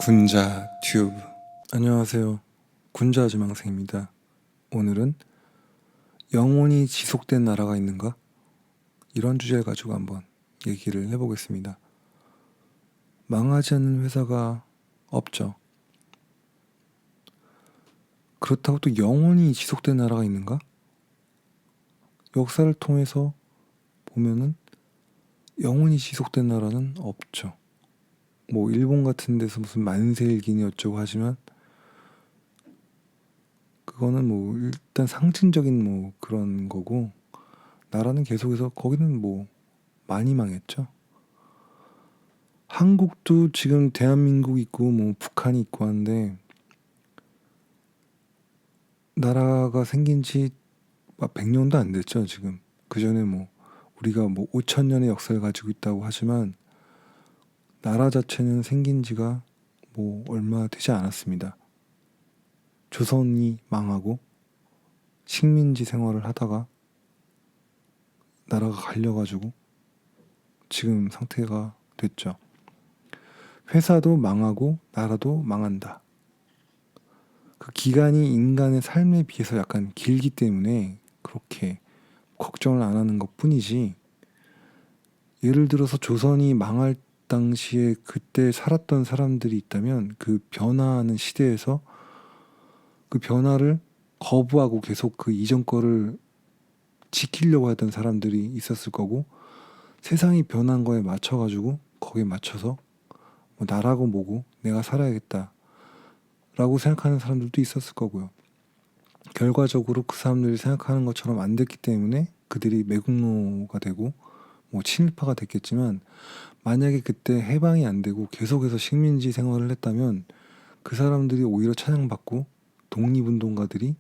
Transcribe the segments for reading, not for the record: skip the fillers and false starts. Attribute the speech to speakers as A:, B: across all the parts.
A: 군자 튜브. 안녕하세요, 군자 지망생입니다. 오늘은 영원히 지속된 나라가 있는가? 이런 주제를 가지고 한번 얘기를 해보겠습니다. 망하지 않는 회사가 없죠. 그렇다고 또 영원히 지속된 나라가 있는가? 역사를 통해서 보면은 영원히 지속된 나라는 없죠. 뭐 일본 같은 데서 무슨 만세일기니 어쩌고 하지만 그거는 뭐 일단 상징적인 뭐 그런 거고, 나라는 계속해서 거기는 뭐 많이 망했죠. 한국도 지금 대한민국 있고 뭐 북한이 있고 한데, 나라가 생긴 지 100년도 안 됐죠 지금. 그 전에 뭐 우리가 뭐 5,000년의 역사를 가지고 있다고 하지만 나라 자체는 생긴 지가 뭐 얼마 되지 않았습니다. 조선이 망하고 식민지 생활을 하다가 나라가 갈려가지고 지금 상태가 됐죠. 회사도 망하고 나라도 망한다. 그 기간이 인간의 삶에 비해서 약간 길기 때문에 그렇게 걱정을 안 하는 것 뿐이지, 예를 들어서 조선이 망할 당시에 그때 살았던 사람들이 있다면 그 변화하는 시대에서 그 변화를 거부하고 계속 그 이전 거를 지키려고 하던 사람들이 있었을 거고, 세상이 변한 거에 맞춰가지고 거기에 맞춰서 뭐 나라고 뭐고 내가 살아야겠다 라고 생각하는 사람들도 있었을 거고요. 결과적으로 그 사람들이 생각하는 것처럼 안 됐기 때문에 그들이 매국노가 되고 뭐 친일파가 됐겠지만, 만약에 그때 해방이 안 되고 계속해서 식민지 생활을 했다면 그 사람들이 오히려 찬양받고 독립운동가들이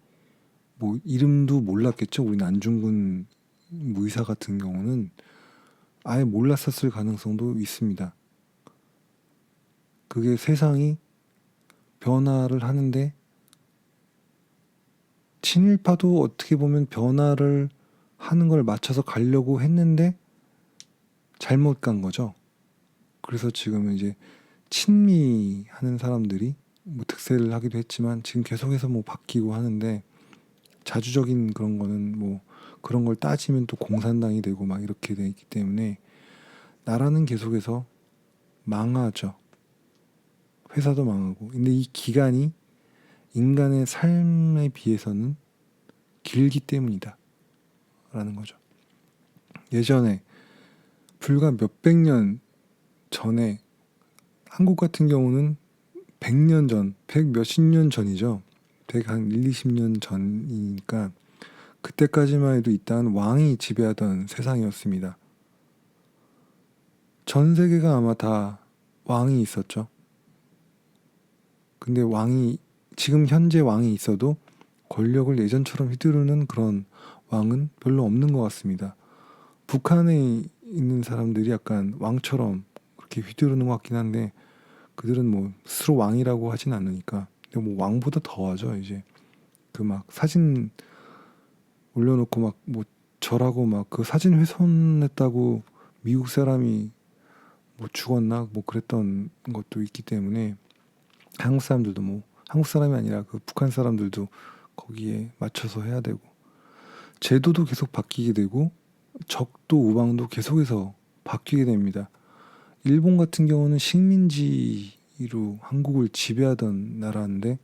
A: 뭐 이름도 몰랐겠죠. 우리 안중근 무의사 같은 경우는 아예 몰랐었을 가능성도 있습니다. 그게 세상이 변화를 하는데, 친일파도 어떻게 보면 변화를 하는 걸 맞춰서 가려고 했는데 잘못 간 거죠. 그래서 지금은 이제 친미하는 사람들이 뭐 득세를 하기도 했지만 지금 계속해서 뭐 바뀌고 하는데, 자주적인 그런 거는 뭐 그런 걸 따지면 또 공산당이 되고 막 이렇게 돼 있기 때문에 나라는 계속해서 망하죠. 회사도 망하고. 근데 이 기간이 인간의 삶에 비해서는 길기 때문이다 라는 거죠. 예전에 불과 몇백 년 전에, 한국 같은 경우는 100년 전, 100 몇십 년 전이죠. 100 한 1, 20년 전이니까 그때까지만 해도 일단 왕이 지배하던 세상이었습니다. 전 세계가 아마 다 왕이 있었죠. 근데 지금 현재 왕이 있어도 권력을 예전처럼 휘두르는 그런 왕은 별로 없는 것 같습니다. 북한에 있는 사람들이 약간 왕처럼 그렇게 휘두르는 것 같긴 한데, 그들은 뭐 스스로 왕이라고 하진 않으니까. 근데 뭐 왕보다 더하죠. 이제 그 막 사진 올려놓고 막 뭐 절하고 막 그 사진 훼손했다고 미국 사람이 뭐 죽었나 뭐 그랬던 것도 있기 때문에, 한국 사람들도 뭐 한국 사람이 아니라 그 북한 사람들도 거기에 맞춰서 해야 되고, 제도도 계속 바뀌게 되고 적도 우방도 계속해서 바뀌게 됩니다. 일본 같은 경우는 식민지로 한국을 지배하던 나라인데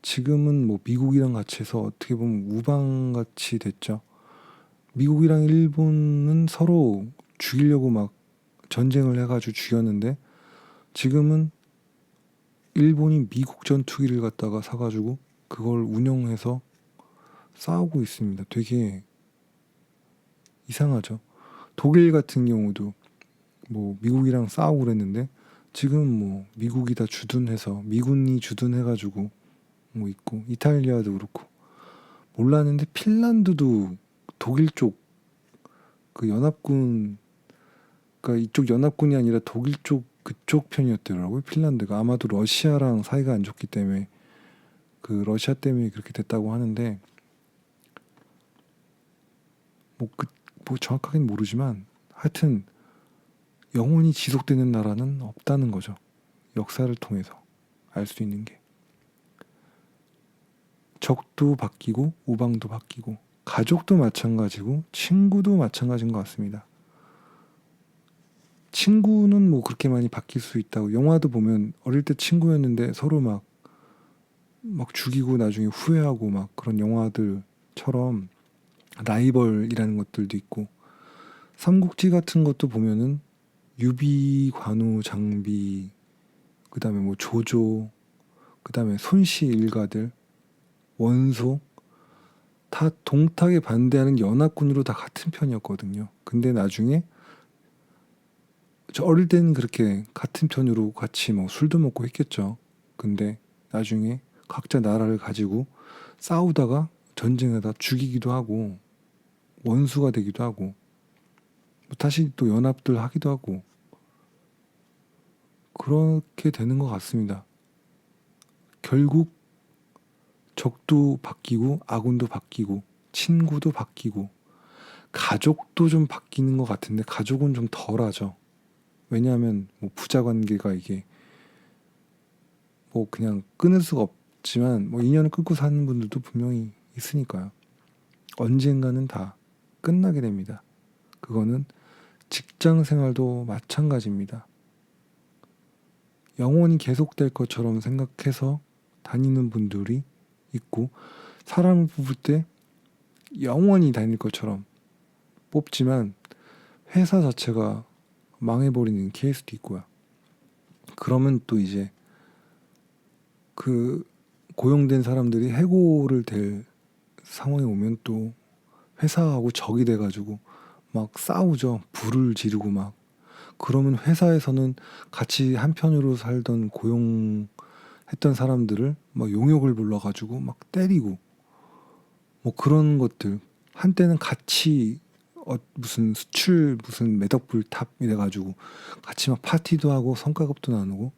A: 지금은 뭐 미국이랑 같이 해서 어떻게 보면 우방같이 됐죠. 미국이랑 일본은 서로 죽이려고 막 전쟁을 해가지고 죽였는데, 지금은 일본이 미국 전투기를 갖다가 사가지고 그걸 운영해서 싸우고 있습니다. 되게 이상하죠. 독일 같은 경우도 뭐 미국이랑 싸우고 그랬는데 지금 뭐 미국이 다 주둔해서 미군이 주둔해가지고 뭐 있고, 이탈리아도 그렇고. 몰랐는데 핀란드도 독일 쪽 그 연합군, 그러니까 이쪽 연합군이 아니라 독일 쪽 그쪽 편이었더라고요. 핀란드가 아마도 러시아랑 사이가 안 좋기 때문에, 그 러시아 때문에 그렇게 됐다고 하는데 뭐 정확하게는 모르지만 하여튼 영원히 지속되는 나라는 없다는 거죠. 역사를 통해서 알 수 있는 게. 적도 바뀌고 우방도 바뀌고 가족도 마찬가지고 친구도 마찬가지인 것 같습니다. 친구는 뭐 그렇게 많이 바뀔 수 있다고, 영화도 보면 어릴 때 친구였는데 서로 막 죽이고 나중에 후회하고 막 그런 영화들처럼 라이벌이라는 것들도 있고, 삼국지 같은 것도 보면은 유비, 관우, 장비, 그 다음에 뭐 조조, 그 다음에 손씨 일가들, 원소, 다 동탁에 반대하는 연합군으로 다 같은 편이었거든요. 근데 나중에 저 어릴 때는 그렇게 같은 편으로 같이 뭐 술도 먹고 했겠죠. 근데 나중에 각자 나라를 가지고 싸우다가 전쟁하다 죽이기도 하고 원수가 되기도 하고 다시 또 연합들 하기도 하고 그렇게 되는 것 같습니다. 결국 적도 바뀌고 아군도 바뀌고 친구도 바뀌고 가족도 좀 바뀌는 것 같은데 가족은 좀 덜하죠. 왜냐하면 뭐 부자 관계가 이게 뭐 그냥 끊을 수가 없지만 뭐 인연을 끊고 사는 분들도 분명히 있으니까요. 언젠가는 다 끝나게 됩니다. 그거는 직장 생활도 마찬가지입니다. 영원히 계속될 것처럼 생각해서 다니는 분들이 있고, 사람을 뽑을 때 영원히 다닐 것처럼 뽑지만 회사 자체가 망해버리는 케이스도 있고요. 그러면 또 이제 그 고용된 사람들이 해고를 될 상황이 오면 또 회사하고 적이 돼가지고 막 싸우죠. 불을 지르고 막. 그러면 회사에서는 같이 한편으로 살던 고용했던 사람들을 막 용역을 불러가지고 막 때리고 뭐 그런 것들. 한때는 같이 무슨 수출 무슨 매덕불탑 이래가지고 같이 막 파티도 하고 성과급도 나누고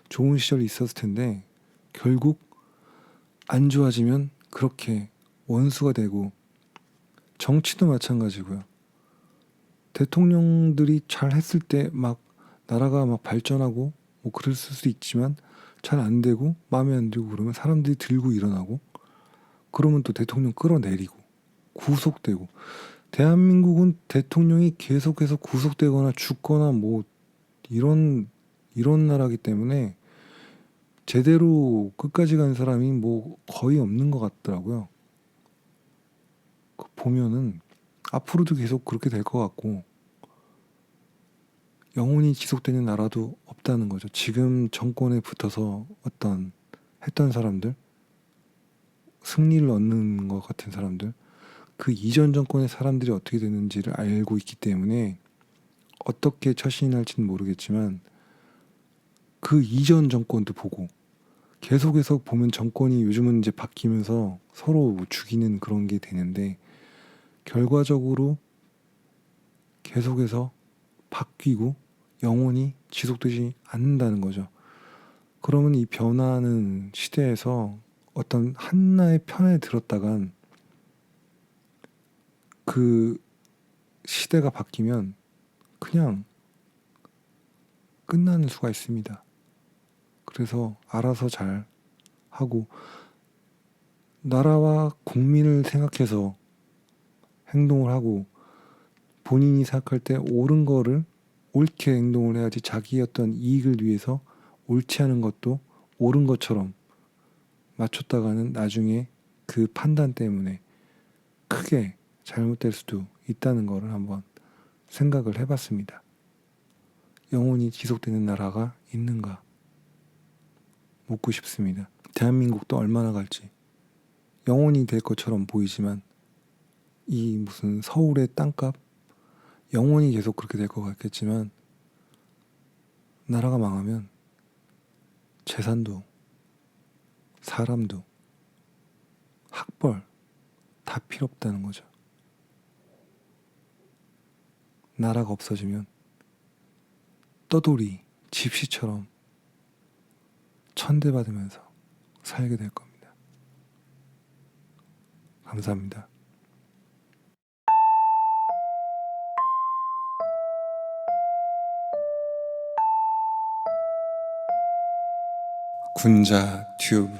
A: 좋은 시절이 있었을 텐데 결국 안 좋아지면 그렇게 원수가 되고, 정치도 마찬가지고요. 대통령들이 잘 했을 때 막 나라가 막 발전하고 뭐 그랬을 수도 있지만 잘 안 되고 마음에 안 들고 그러면 사람들이 들고 일어나고 그러면 또 대통령 끌어내리고 구속되고, 대한민국은 대통령이 계속해서 구속되거나 죽거나 뭐 이런 나라기 때문에 제대로 끝까지 간 사람이 뭐 거의 없는 것 같더라고요. 보면은 앞으로도 계속 그렇게 될 것 같고 영원히 지속되는 나라도 없다는 거죠. 지금 정권에 붙어서 했던 사람들, 승리를 얻는 것 같은 사람들, 그 이전 정권의 사람들이 어떻게 되는지를 알고 있기 때문에 어떻게 처신할지는 모르겠지만 그 이전 정권도 보고, 계속해서 보면 정권이 요즘은 이제 바뀌면서 서로 뭐 죽이는 그런 게 되는데 결과적으로 계속해서 바뀌고 영원히 지속되지 않는다는 거죠. 그러면 이 변화하는 시대에서 어떤 하나의 편에 들었다간 그 시대가 바뀌면 그냥 끝나는 수가 있습니다. 그래서 알아서 잘 하고 나라와 국민을 생각해서 행동을 하고, 본인이 생각할 때 옳은 거를 옳게 행동을 해야지 자기의 어떤 이익을 위해서 옳지 않은 것도 옳은 것처럼 맞췄다가는 나중에 그 판단 때문에 크게 잘못될 수도 있다는 거를 한번 생각을 해봤습니다. 영원히 지속되는 나라가 있는가 묻고 싶습니다. 대한민국도 얼마나 갈지 영원히 될 것처럼 보이지만 이 무슨 서울의 땅값 영원히 계속 그렇게 될 것 같겠지만 나라가 망하면 재산도 사람도 학벌 다 필요 없다는 거죠. 나라가 없어지면 떠돌이 집시처럼 천대받으면서 살게 될 겁니다. 감사합니다. 군자 튜브